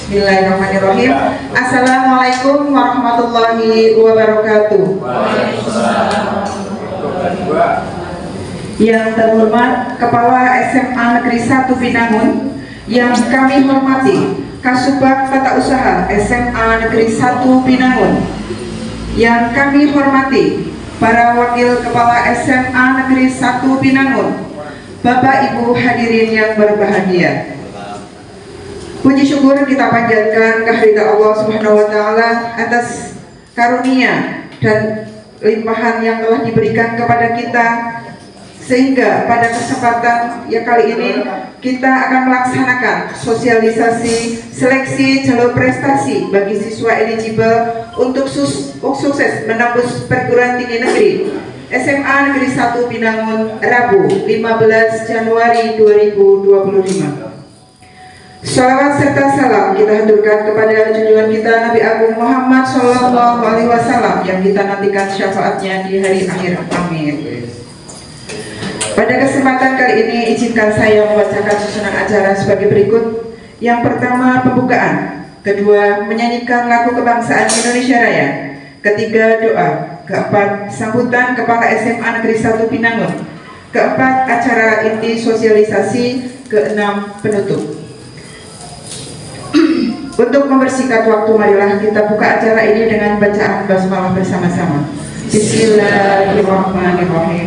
Bismillahirrahmanirrahim. Assalamualaikum warahmatullahi wabarakatuh. Yang terhormat Kepala SMA Negeri 1 Binangun, yang kami hormati Kasubag Tata Usaha SMA Negeri 1 Binangun, yang kami hormati para Wakil Kepala SMA Negeri 1 Binangun, Bapak Ibu hadirin yang berbahagia. Puji syukur kita panjatkan kehadirat Allah Subhanahu wa taala atas karunia dan limpahan yang telah diberikan kepada kita, sehingga pada kesempatan yang kali ini kita akan melaksanakan sosialisasi seleksi jalur prestasi bagi siswa eligible untuk sukses menembus perguruan tinggi negeri SMA Negeri 1 Binangun, Rabu 15 Januari 2025. Shalawat serta salam kita haturkan kepada junjungan kita Nabi Agung Muhammad Sallallahu Alaihi Wasallam yang kita nantikan syafaatnya di hari akhir. Amin. Pada kesempatan kali ini izinkan saya membacakan susunan acara sebagai berikut. Yang pertama, pembukaan. Kedua, menyanyikan lagu kebangsaan Indonesia Raya. Ketiga, doa. Keempat, sambutan Kepala SMA Negeri 1 Binangun. Keempat, acara inti sosialisasi. Keenam, penutup. Untuk mempersingkat waktu, marilah kita buka acara ini dengan bacaan basmalah bersama-sama. Bismillahirrahmanirrahim.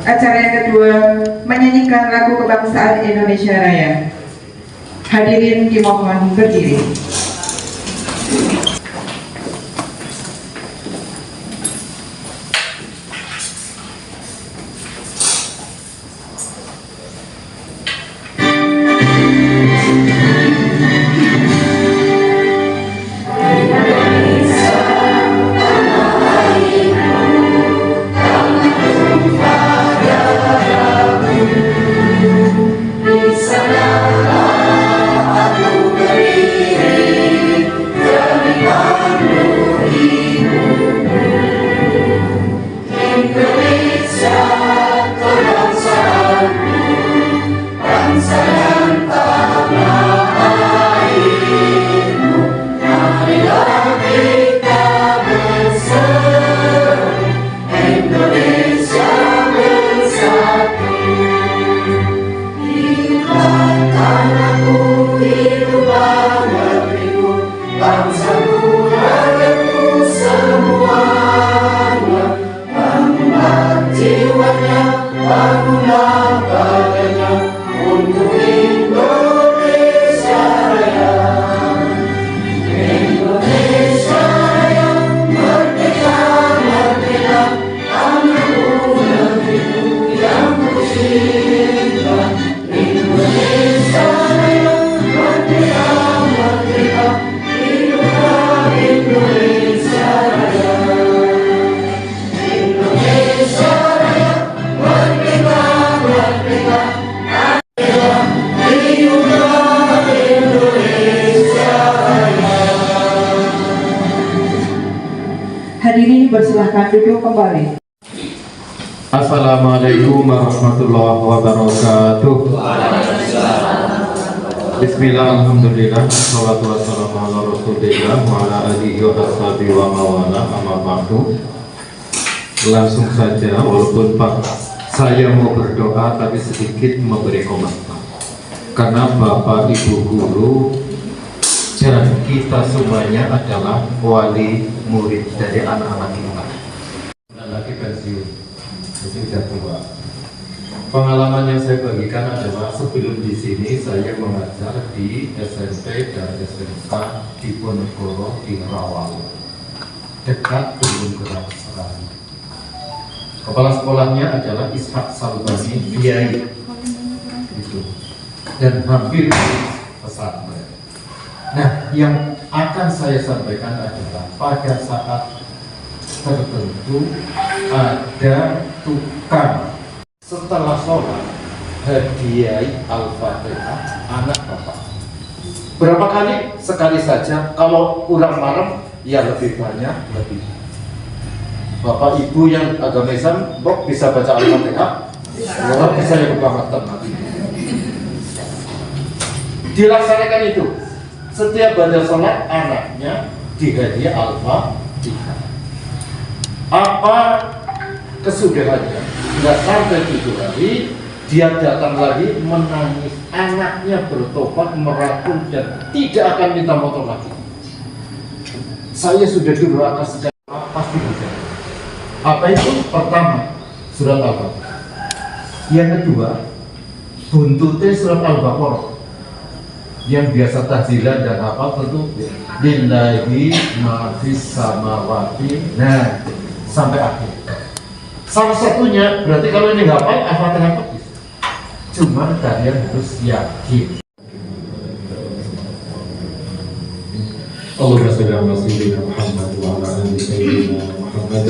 Acara yang kedua, menyanyikan lagu kebangsaan Indonesia Raya. Hadirin dimohon berdiri. Hadirin bersilahkan duduk kembali. Assalamualaikum warahmatullahi wabarakatuh. Bismillah, alhamdulillah, salatu wassalamu ala rasulillah wa ala alihi wa ashabihi wa mawala, amma ba'du. Langsung saja, walaupun Pak saya mau berdoa tapi sedikit memberi komentar, karena Bapak Ibu guru dan kita semuanya adalah wali murid dari anak-anak kita. Dan lagi pensiun, jadi sudah tua. Pengalaman yang saya bagikan adalah sebelum di sini saya mengajar di SMP dan SMK di Ponegoro di Rawal, dekat Gunung Gerak sekali. Kepala sekolahnya adalah Ishak Salbani Kiai, gitu. Dan hampir pesantren. Nah, yang akan saya sampaikan adalah pada saat tertentu ada tukang setelah sholat hadiah Al-Fatihah anak bapak. Berapa kali? Sekali saja. Kalau kurang malam, ya lebih banyak, lebih. Bapak ibu yang agama Islam, bisa baca Al-Fatihah? Ya, bisa yang banget nanti. Dilaksanakan itu. setiap pada sholat anaknya dihadiah Al-Fatihah. Apa kesudahannya? Nggak sampai 7 hari dia datang lagi menangis, anaknya bertobat, meracun dan tidak akan minta motor lagi. Saya sudah durhaka sejak pasti bisa. Apa itu? Pertama, surat Al-Baqarah. Yang kedua, buntutnya surat Al-Baqarah. Yang biasa tahzilan dan apa tentu lillahi ma fis samawati. Nah, sampai akhir. Salah satunya berarti kalau ini hafal Al-Fatihah itu bisa. Cuma kalian harus yakin. Allahumma shalli ala sayyidina Muhammad wa ala ali sayyidina Muhammad.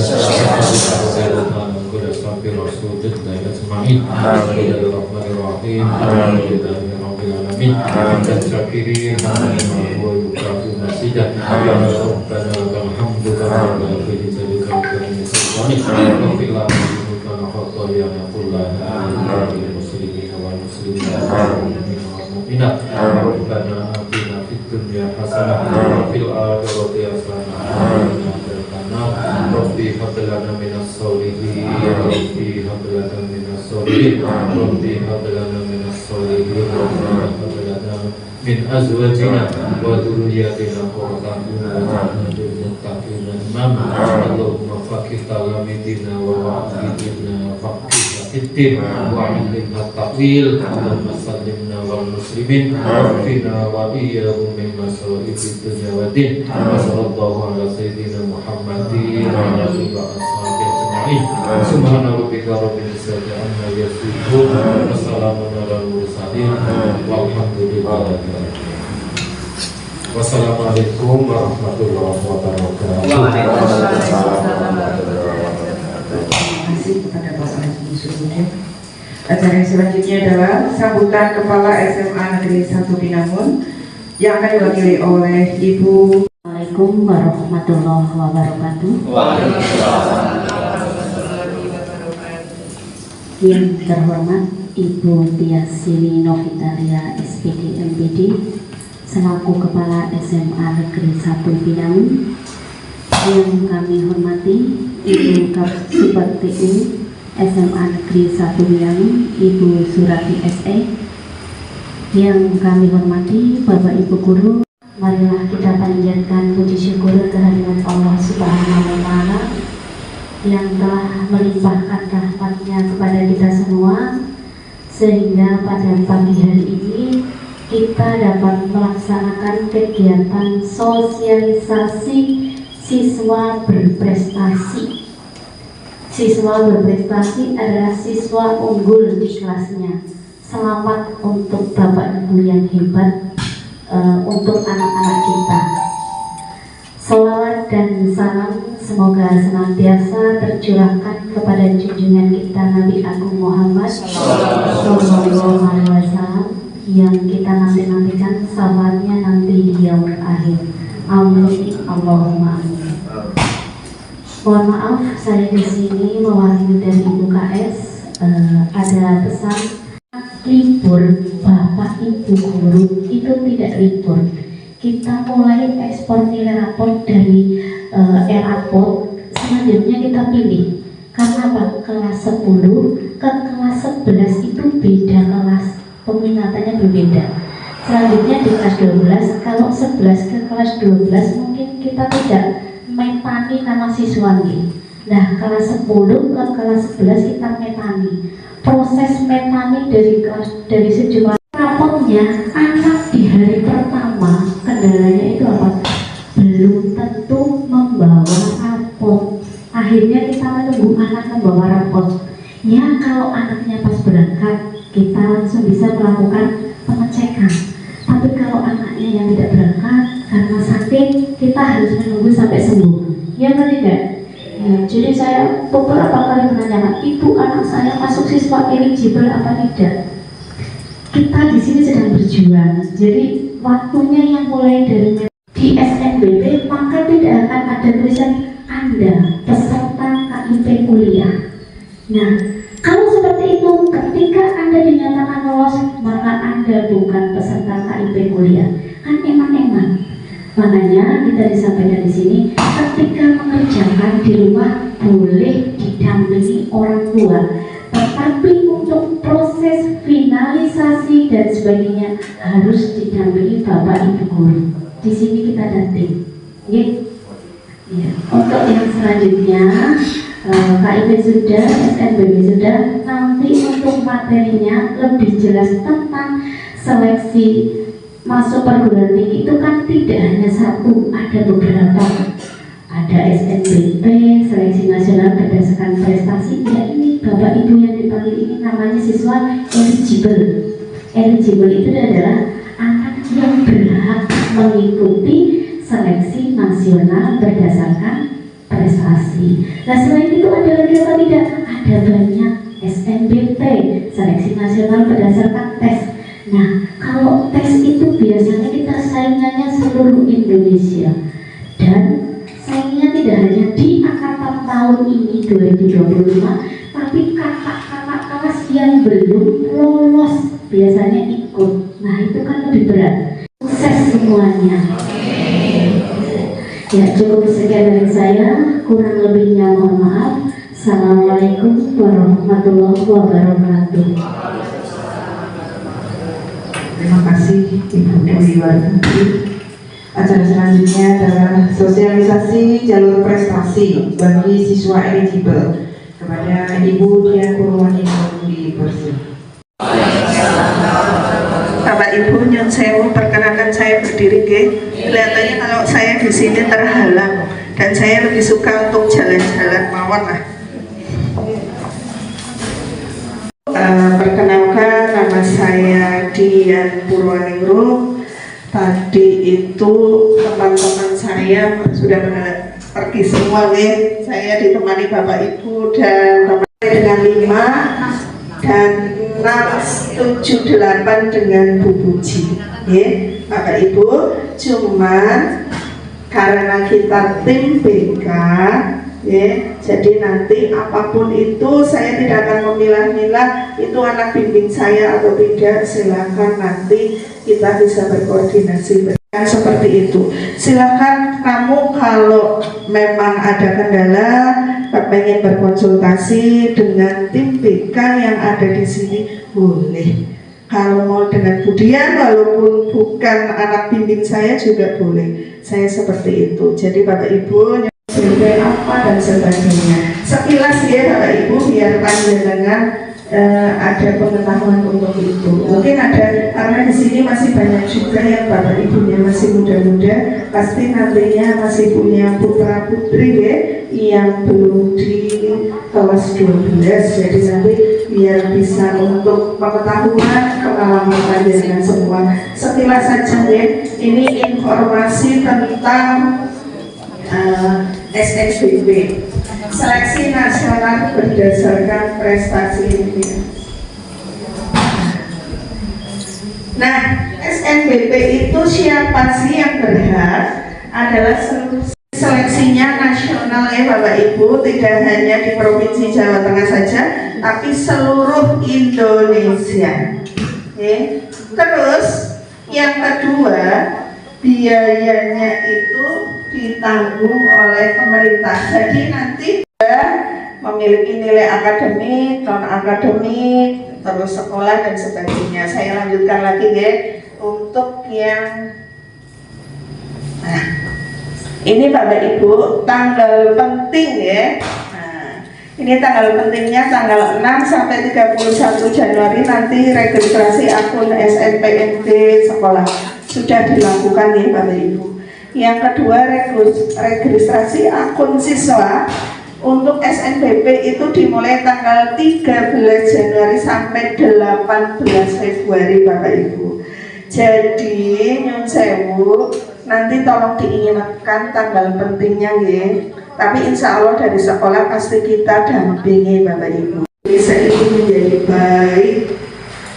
dunya hasanah wa fil akhirati hasanah wa qina Rabbi hab lana minas solihin Rabbi hab lana minas solihin Rabbi hab lana minas solihin Rabbi hab lana min azwajina wa dhurriyyatina qurrata a'yun waj'alna lil muttaqina imama Allahumma faqih talamidina wa wa'idina faqih Ittin wa alimna ta'wil Allahumma sallimna wal muslimin Wafina wa iyyahum min masaibid dunya wa din Wa sallallahu ala sayyidina Muhammadin Wa ala alihi wa ashabihi ajma'in Subhana rabbika rabbil izzati amma yasifun Wa salamun ala mursalin Walhamdulillahi rabbil alamin. Wassalamualaikum warahmatullahi wabarakatuh. Terima kasih kepada Bapak Haji Subuh. Acara yang selanjutnya adalah sambutan Kepala SMA Negeri 1 Binangun yang akan diwakili oleh Ibu. Assalamualaikum warahmatullahi wabarakatuh. Yang terhormat Ibu Tiasini Novitaria SPD MPD selaku Kepala SMA Negeri 1 Binangun. Yang kami hormati Ibu Kapsupat TU SMA Negeri 1 Binangun, Ibu Surati SE. Yang kami hormati Bapak Ibu Guru, marilah kita panjatkan puji syukur kehadirat Allah Subhanahu wa Ta'ala yang telah melimpahkan rahmat-Nya kepada kita semua, sehingga pada pagi hari ini kita dapat melaksanakan kegiatan sosialisasi siswa berprestasi. Siswa berprestasi adalah siswa unggul di kelasnya. Selamat untuk Bapak Ibu yang hebat, untuk anak-anak kita. Salawat dan salam semoga senantiasa tercurahkan kepada junjungan kita Nabi Agung Muhammad Sallallahu Alaihi Wasallam yang kita nanti-nantikan sahabatnya nanti di yaumul akhir. Amin Allahumma amin. Mohon maaf, saya di sini mewakili dari Ibu KS. Ada pesan libur Bapak Ibu Guru itu tidak libur. Kita mulai ekspor nilai rapor dari rapor, selanjutnya kita pilih. Karena apa? Kelas 10 ke kelas 11 itu beda kelas, peminatannya berbeda. Selanjutnya di kelas 12, kalau 11 ke kelas 12 mungkin kita tidak metani nama siswanya. Nah, kelas 10 ke kelas 11 kita metani. Proses metani dari sejumlah rapotnya, anak di hari pertama kendalanya itu apa? Belum tentu membawa rapot. Akhirnya kita menunggu anak membawa rapot. Ya, kalau anaknya pas berangkat, kita langsung bisa melakukan pengecekan. Tapi kalau anaknya yang tidak berangkat karena sakit, kita harus menunggu sampai sembuh. Ya, benar tidak? Ya, jadi saya beberapa kali menanyakan, Ibu, anak saya masuk siswa eligible apa tidak? Kita di sini sedang berjuang. Jadi waktunya yang mulai dari di SNBP, maka tidak akan ada tulisan Anda peserta KIP kuliah. Nah, kalau seperti itu, ketika Anda dinyatakan lolos, maka Anda bukan peserta KIP kuliah. Kan eman-eman. Makanya kita disampaikan di sini, ketika mengerjakan di rumah boleh didampingi orang tua, tetapi untuk proses finalisasi dan sebagainya harus didampingi bapak ibu guru. Di sini kita damping. Ya. Untuk yang selanjutnya, KIP sudah, SNBB sudah. Nanti untuk materinya lebih jelas tentang seleksi masuk perguruan tinggi itu kan tidak hanya satu, ada beberapa. Ada SNBP, seleksi nasional berdasarkan prestasi. Ya, ini bapak ibu yang dipanggil ini namanya siswa eligible. Eligible itu adalah anak yang berhak mengikuti seleksi nasional berdasarkan prestasi. Nah, selain itu ada lagi apa tidak? Ada banyak SNBT, seleksi nasional berdasarkan tes. Nah, kalau tes itu biasanya kita saingannya seluruh Indonesia, dan saingnya tidak hanya di angkatan tahun ini 2025, tapi kakak-kakak kelas yang belum lolos biasanya ikut. Nah, itu kan lebih berat. Sukses semuanya. Ya, cukup sekian dari saya, kurang lebihnya mohon maaf. Assalamualaikum warahmatullahi wabarakatuh. Terima kasih Ibu Dewi Warnati. Acara selanjutnya adalah sosialisasi jalur prestasi bagi siswa eligible kepada Ibu Dian Purwaningrum di Persib. Bapak Ibu, nyun sewu, perkenalkan saya berdiri, ke. Kelihatannya kalau saya di sini terhalang dan saya lebih suka untuk jalan-jalan mawon lah. Perkenalkan, nama saya Dian Purwaningrum. Tadi itu teman-teman saya sudah pergi semua, ke. Saya ditemani Bapak Ibu dan teman dengan 5 dan 6, 7, 8 dengan Bu Puji, ya, Bapak Ibu. Cuman karena kita tim BK, ya, jadi nanti apapun itu saya tidak akan memilah-milah itu anak bimbing saya atau tidak. Silakan nanti kita bisa berkoordinasi seperti itu. Silakan kamu kalau memang ada kendala pengen berkonsultasi dengan tim BK yang ada di sini, boleh. Kalau mau dengan Budian, walaupun bukan anak bimbing saya juga boleh. Saya seperti itu. Jadi Bapak Ibu apa dan sebagainya. Sekilas ya Bapak Ibu, biar panjenengan ada pengetahuan untuk itu. Mungkin ada, karena di sini masih banyak juga yang Bapak Ibunya masih muda-muda, pasti nantinya masih punya putra putri, ya, yang belum di kelas 12. Jadi nanti biar bisa untuk pengetahuan pengalaman panjenengan semua. Sekilas saja, ya, ini informasi tentang SNBP, seleksi nasional berdasarkan prestasi ini. Nah, SNBP itu siapa sih yang berhak? Adalah seleksinya nasional, ya Bapak Ibu, tidak hanya di Provinsi Jawa Tengah saja, tapi seluruh Indonesia. Terus yang kedua, biayanya itu ditanggung oleh pemerintah. Jadi nanti memiliki nilai akademik, non akademik, terus sekolah dan sebagainya. Saya lanjutkan lagi, ya, untuk yang ini Bapak Ibu, tanggal penting, ya. Ini tanggal pentingnya tanggal 6 sampai 31 Januari nanti registrasi akun SNPNB sekolah sudah dilakukan, ya Bapak Ibu. Yang kedua, registrasi akun siswa untuk SNBP itu dimulai tanggal 13 Januari sampai 18 Februari Bapak Ibu. Jadi nyun sewu, nanti tolong diingatkan tanggal pentingnya, ya. Tapi insya Allah dari sekolah pasti kita dampingi Bapak Ibu. Bisa itu menjadi baik.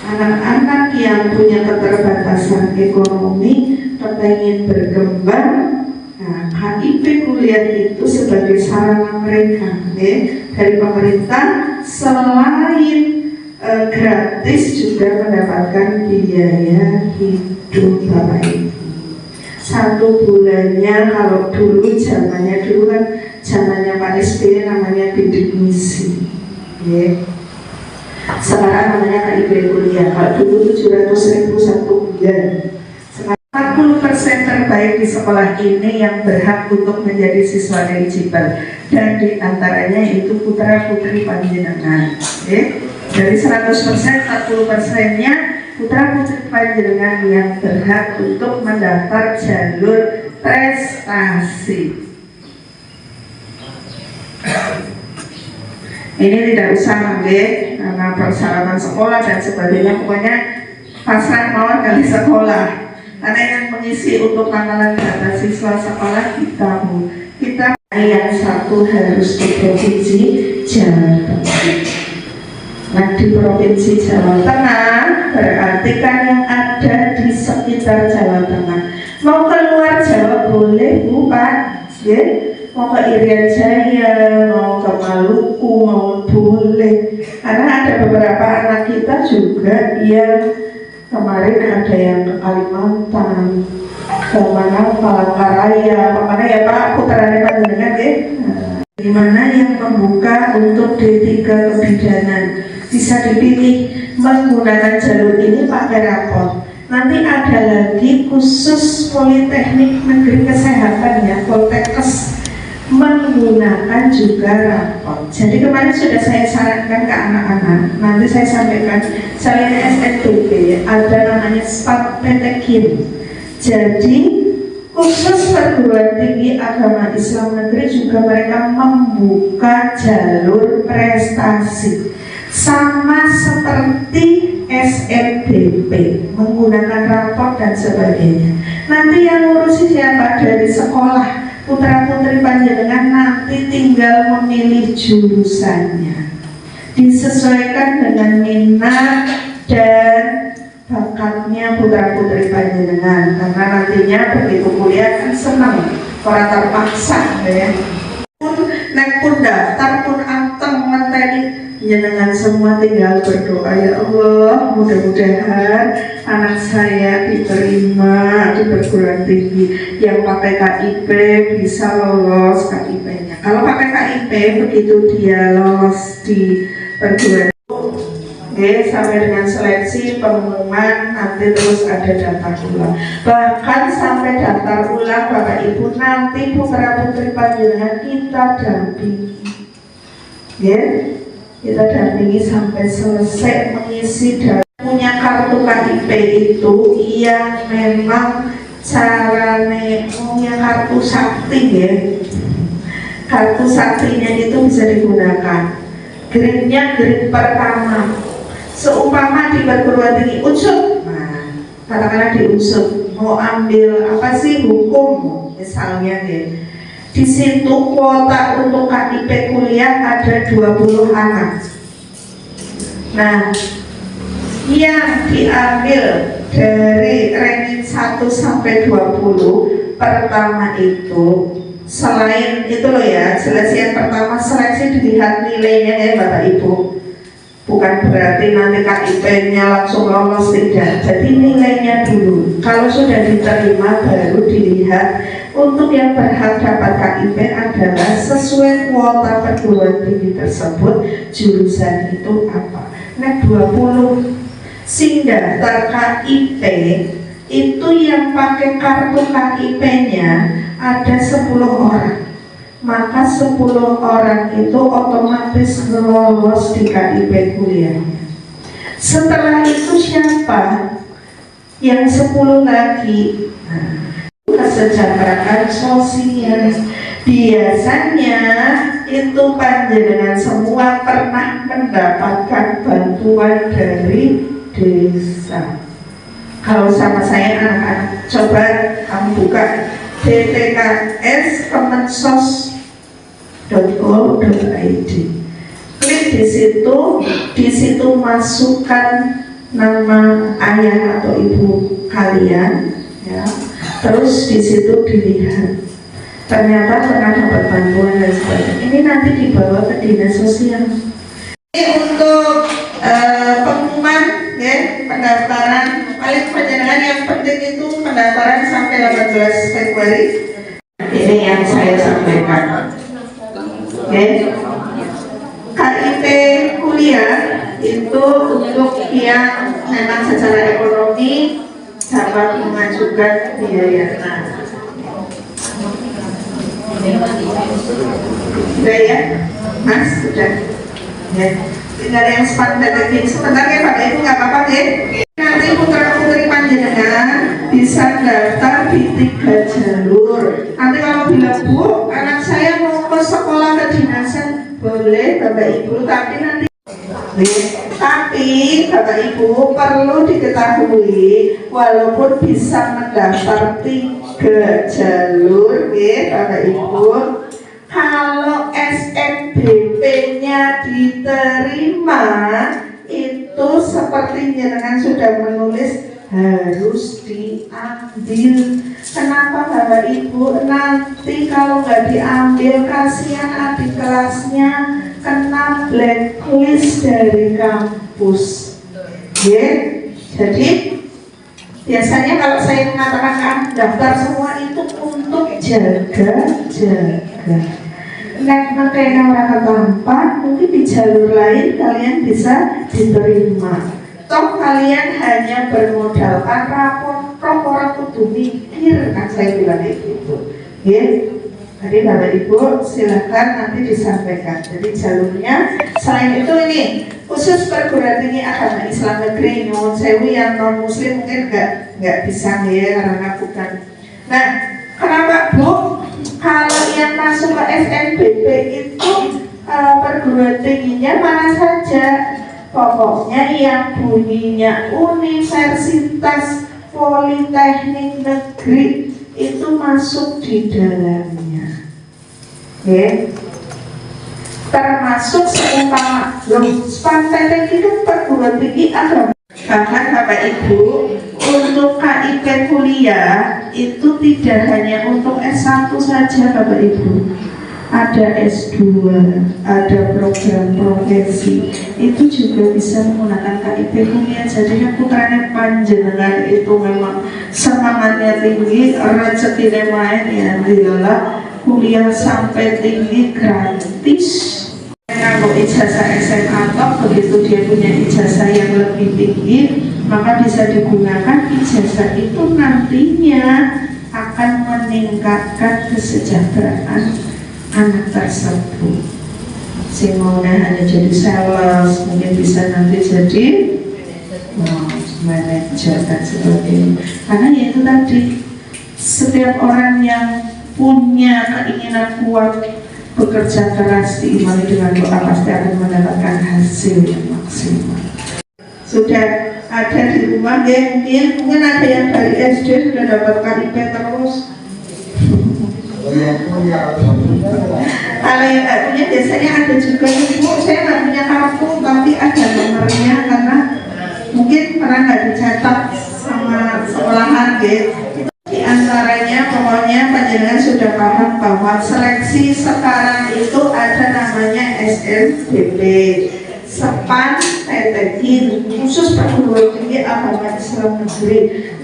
Anak-anak yang punya keterbatasan ekonomi pengen berkembang, nah, KIP kuliah itu sebagai sarana mereka, ya, dari pemerintah. Selain gratis juga mendapatkan biaya hidup Bapak Ibu. 1 bulannya, kalau dulu zamannya Pak SBY namanya bidik misi, sekarang namanya KIP kuliah. Kalau dulu 700.000 1 bulan. 40% terbaik di sekolah ini yang berhak untuk menjadi siswa eligible, dan diantaranya itu putra putri panjenengan. Dari 100%, 40%-nya putra putri panjenengan yang berhak untuk mendaftar jalur prestasi. Ini tidak usah ngambil karena persyaratan sekolah dan sebagainya, pokoknya pasrah mawon kali sekolah. Karena yang mengisi untuk pangkalan data siswa sekolah kita yang satu harus di provinsi Jawa Tengah. Nah, di provinsi Jawa Tengah berarti kan yang ada di sekitar Jawa Tengah. Mau keluar Jawa boleh Bu Pak, mau ke Irian Jaya, mau ke Maluku, mau boleh. Karena ada beberapa anak kita juga yang kemarin ada yang ke Kalimantan, ke mana Palangkaraya, mana ya Pak putranya panjenengan di mana yang membuka untuk D3 kebidanan bisa dipilih menggunakan jalur ini pakai rapor. Nanti ada lagi khusus Politeknik Negeri Kesehatan ya, Poltekkes, menggunakan juga rapor. Jadi kemarin sudah saya sarankan ke anak-anak, nanti saya sampaikan, selain SNBP ada namanya SPAT-PTKIN. Jadi khusus perguruan tinggi agama Islam negeri juga mereka membuka jalur prestasi sama seperti SNBP, menggunakan rapor dan sebagainya. Nanti yang ngurusi siapa? Dari sekolah. Putra putri panjenengan nanti tinggal memilih jurusannya, disesuaikan dengan minat dan bakatnya putra putri panjenengan. Karena nantinya begitu kuliah kan senang, orang terpaksa ya. Nek pun daftar pun anteng menteri, jenengan semua tinggal berdoa, ya Allah mudah-mudahan anak saya diterima di perguruan tinggi yang pakai KIP bisa lolos KIP-nya. Kalau pakai KIP begitu dia lolos di perguruan sampai dengan seleksi pengumuman nanti terus ada daftar ulang. Bahkan sampai daftar ulang Bapak Ibu nanti putra putri panjenengan kita dampingi, kita dampingi sampai selesai mengisi dan punya kartu KIP itu yang memang carane punya kartu sakti kartu saktinya itu bisa digunakan. Grade-nya grade pertama. Seumpama di perguruan tinggi unsur, nah katakanlah di unsur mau ambil apa sih hukum misalnya di situ kuota untuk KIP kuliah ada 20 anak. Nah yang diambil dari ranking 1 sampai 20 pertama itu, selain itu loh ya, seleksi yang pertama seleksi dilihat nilainya ya Bapak Ibu. Bukan berarti nanti KIP-nya langsung lolos, tidak. Jadi nilainya dulu. Kalau sudah diterima baru dilihat untuk yang berhak dapat KIP adalah sesuai kuota perguruan tinggi tersebut jurusan itu apa. Nah 20 sing daftar KIP itu yang pakai kartu KIP-nya ada 10 orang. Maka 10 orang itu otomatis lolos di KIP kuliahnya. Setelah itu siapa? Yang 10 lagi. Kesejahteraan sosial. Biasanya itu panjenengan semua pernah mendapatkan bantuan dari desa. Kalau sama saya anak-anak, coba kamu buka dtks.kemensos.go.id. Klik di situ masukkan nama ayah atau ibu kalian, ya. Terus di situ dilihat ternyata pernah dapat bantuan dan sebagainya. Ini nanti dibawa ke dinas sosial. Ini untuk pengumuman, ya. pendaftaran paling panjenengan yang penting itu pendaftaran sampai 18 Februari. Ini yang saya sampaikan. Oke. KIP kuliah itu untuk yang memang secara ekonomi dapat mengajukan biaya. Sudah ya, Mas, sudah. Ya. Tinggal yang lagi sebenarnya Pak Ibu nggak apa-apa ya. Nanti putra-putri panjenengan bisa daftar di 3 jalur. Nanti kalau bilang, Bu, anak saya mau ke sekolah kedinasan, boleh Bapak Ibu, tapi nanti tapi Bapak Ibu perlu diketahui walaupun bisa mendaftar 3 jalur ya Bapak Ibu, kalau SNBP-nya diterima itu seperti jenengan sudah menulis harus diambil. Kenapa Bapak Ibu? Nanti kalau nggak diambil kasihan adik kelasnya kena blacklist dari kampus. Ya, jadi biasanya kalau saya mengatakan daftar semua itu untuk jaga-jaga. Karena orang ketampan, mungkin di jalur lain kalian bisa diterima. Toh kalian hanya bermodalkan rapor orang kudu mikir, kan saya bilang gitu. Ya, jadi Bapak Ibu silakan nanti disampaikan. Jadi jalurnya selain itu ini khusus perguruan tinggi agama Islam negeri Nyuwun Sewu yang non Muslim mungkin nggak bisa ya karena bukan. Nah, kenapa Bu? Kalau yang masuk ke SNBP itu perguruan tingginya mana saja? Pokoknya yang bunyinya Universitas Politeknik Negeri itu masuk di dalamnya. Oke. Termasuk seumpama Politeknik itu perguruan tinggi agama. Bahkan Bapak Ibu, untuk KIP kuliah itu tidak hanya untuk S1 saja Bapak Ibu, ada S2, ada program profesi, itu juga bisa menggunakan KIP kuliah. Jadi yang putranya panjenengan itu memang semangatnya tinggi, rezekinya main ya, alhamdulillah kuliah sampai tinggi gratis. Kalau ijazah SMA top, begitu dia punya ijazah yang lebih tinggi, maka bisa digunakan ijazah itu nantinya akan meningkatkan kesejahteraan anak tersebut. Si maunya hanya jadi sales, mungkin bisa nanti jadi manajer dan sebagainya. Karena ya itu tadi, setiap orang yang punya keinginan kuat bekerja keras diimbangi dengan doa pasti akan mendapatkan hasil yang maksimal. Sudah ada di rumah ya, mungkin ada yang dari SD sudah dapat KIP terus. Kalau yang nggak punya biasanya ada juga, Bu, saya nggak punya kartu tapi ada nomornya karena mungkin pernah nggak dicatat sama sekolahan gitu. Di antaranya pokoknya panjenengan sudah paham bahwa seleksi sekarang itu ada namanya SNBP, Sepan PTI, khusus perguruan tinggi agama Islam negeri.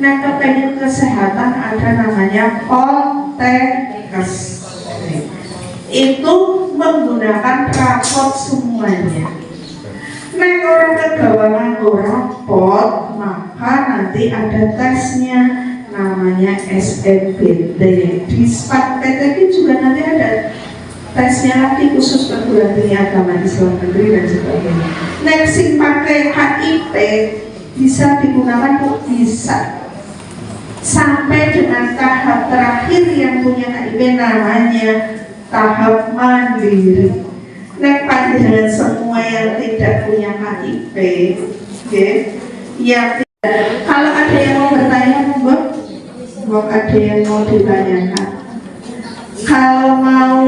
Nah, kepengen kesehatan ada namanya Poltekkes. Itu menggunakan raport semuanya. Nah, orang kegawa nganggo raport, maka nanti ada tesnya namanya SNBT. Di Sepan PTI juga nanti ada tesnya lagi khusus perguruan tinggi agama Islam negeri dan sebagainya. Next yang pakai KIP bisa digunakan bisa sampai dengan tahap terakhir yang punya KIP namanya tahap mandiri. Nek panjenengan semua yang tidak punya KIP, okay, yang tidak, kalau ada yang mau bertanya, mau ada yang mau ditanyakan, kalau mau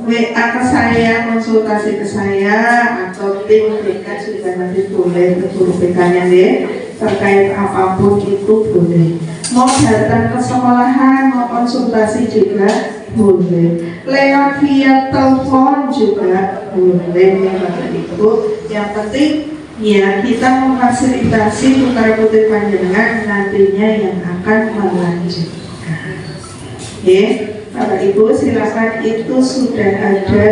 WA ke saya, konsultasi ke saya atau tim BK juga nanti boleh ke guru BK-nya deh, terkait apapun itu boleh. Mau datang ke sekolahan, mau konsultasi juga boleh. Lewat via telepon juga boleh ya Bapak Ibu. Yang penting Ya, kita memfasilitasi putra putri panjenengan nantinya yang akan melanjutkan. Oke, Bapak Ibu silakan, itu sudah ada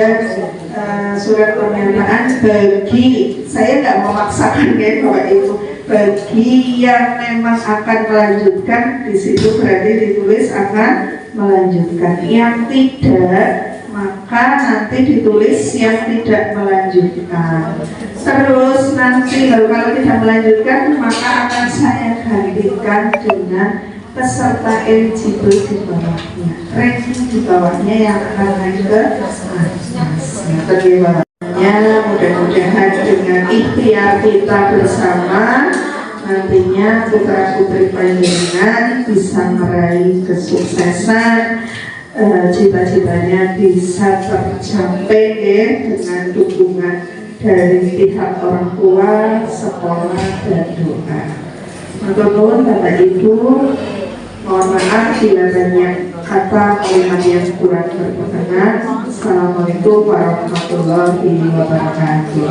surat pernyataan bagi, saya nggak memaksakan ya Bapak Ibu, bagi yang memang akan melanjutkan di situ berarti ditulis akan melanjutkan. Yang tidak, maka nanti ditulis yang tidak melanjutkan. Terus nanti kalau tidak melanjutkan, maka akan saya gantikan dengan peserta eligible di bawahnya, ranking di bawahnya yang akan naik ke atas. Terima mudah-mudahan dengan ikhtiar kita bersama nantinya putra putri panjenengan bisa meraih kesuksesan, cita-citanya bisa tercapai ya, dengan dukungan dari pihak orang tua, sekolah, dan doa. Matur nuwun Bapak Ibu, mohon maaf bila banyak kata kalimat yang kurang berkenan. Assalamualaikum warahmatullahi wabarakatuh.